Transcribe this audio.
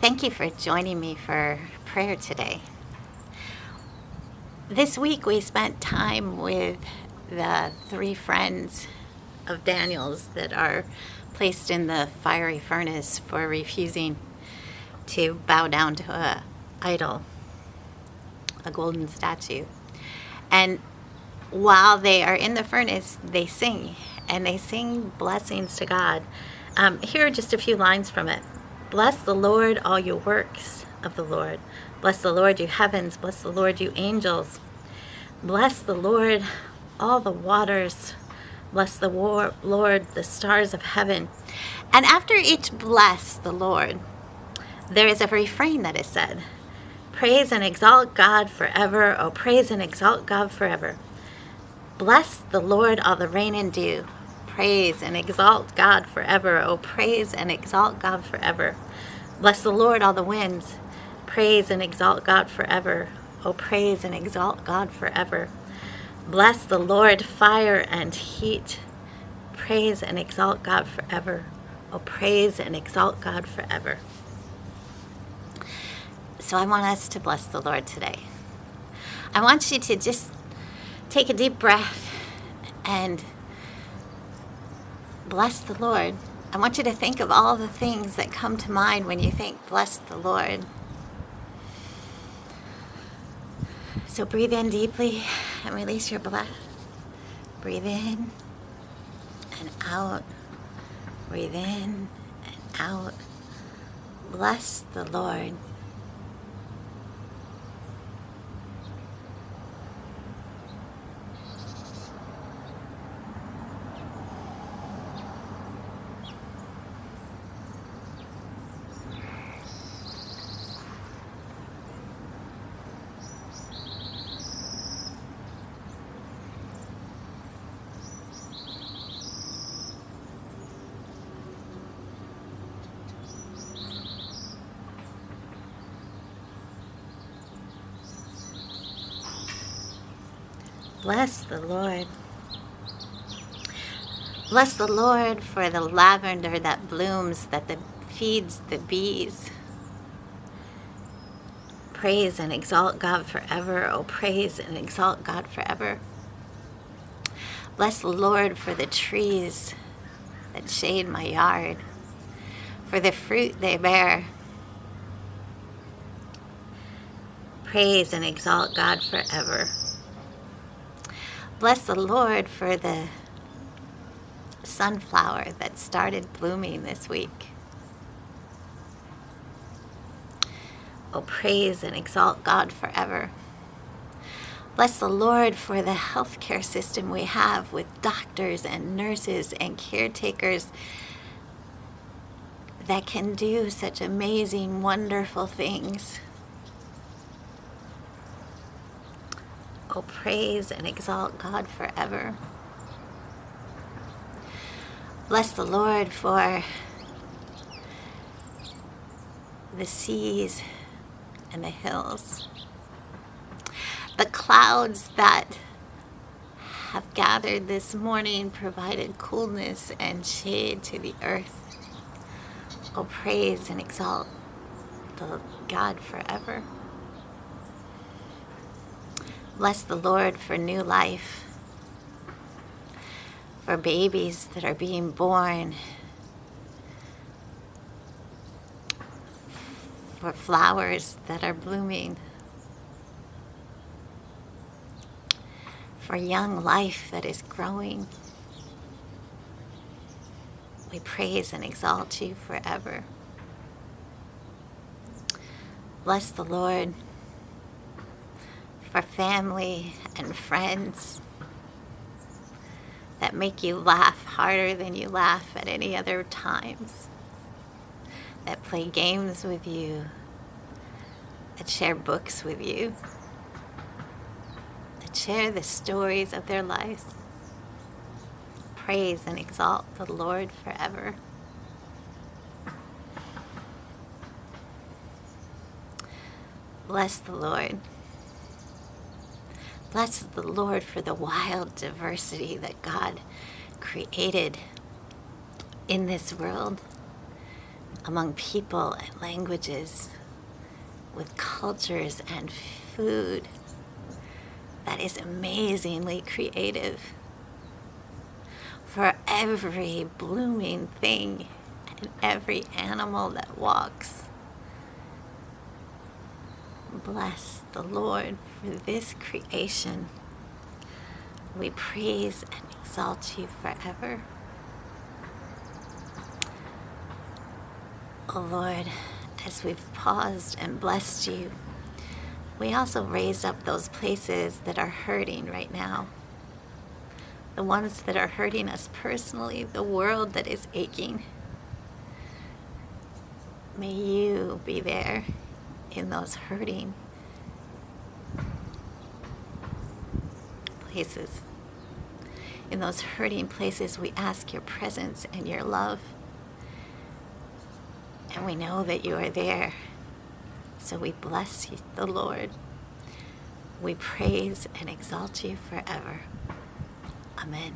Thank you for joining me for prayer today. This week we spent time with the 3 friends of Daniel's that are placed in the fiery furnace for refusing to bow down to an idol, a golden statue. And while they are in the furnace, they sing, and they sing blessings to God. Here are just a few lines from it. Bless the Lord, all you works of the Lord. Bless the Lord, you heavens. Bless the Lord, you angels. Bless the Lord, all the waters. Bless the Lord, the stars of heaven. And after each bless the Lord, there is a refrain that is said. Praise and exalt God forever. Oh, praise and exalt God forever. Bless the Lord, all the rain and dew. Praise and exalt God forever. Oh, praise and exalt God forever. Bless the Lord, all the winds. Praise and exalt God forever. Oh, praise and exalt God forever. Bless the Lord, fire and heat. Praise and exalt God forever. Oh, praise and exalt God forever. So I want us to bless the Lord today. I want you to just take a deep breath and bless the Lord. I want you to think of all the things that come to mind when you think, bless the Lord. So breathe in deeply and release your breath. Breathe in and out. Breathe in and out. Bless the Lord. Bless the Lord. Bless the Lord for the lavender that blooms, that feeds the bees. Praise and exalt God forever. Oh, praise and exalt God forever. Bless the Lord for the trees that shade my yard, for the fruit they bear. Praise and exalt God forever. Bless the Lord for the sunflower that started blooming this week. Oh, praise and exalt God forever. Bless the Lord for the healthcare system we have with doctors and nurses and caretakers that can do such amazing, wonderful things. Oh, praise and exalt God forever. Bless the Lord for the seas and the hills. The clouds that have gathered this morning provided coolness and shade to the earth. Oh, praise and exalt the God forever. Bless the Lord for new life, for babies that are being born, for flowers that are blooming, for young life that is growing. We praise and exalt you forever. Bless the Lord for family and friends that make you laugh harder than you laugh at any other times, that play games with you, that share books with you, that share the stories of their lives. Praise and exalt the Lord forever. Bless the Lord. Bless the Lord for the wild diversity that God created in this world. among people and languages, with cultures and food that is amazingly creative. For every blooming thing and every animal that walks. Bless the Lord for this creation. We praise and exalt you forever. Oh Lord, as we've paused and blessed you, we also raise up those places that are hurting right now. The ones that are hurting us personally, the world that is aching. May you be there in those hurting places. In those hurting places, we ask your presence and your love. And we know that you are there. So we bless you, the Lord. We praise and exalt you forever. Amen.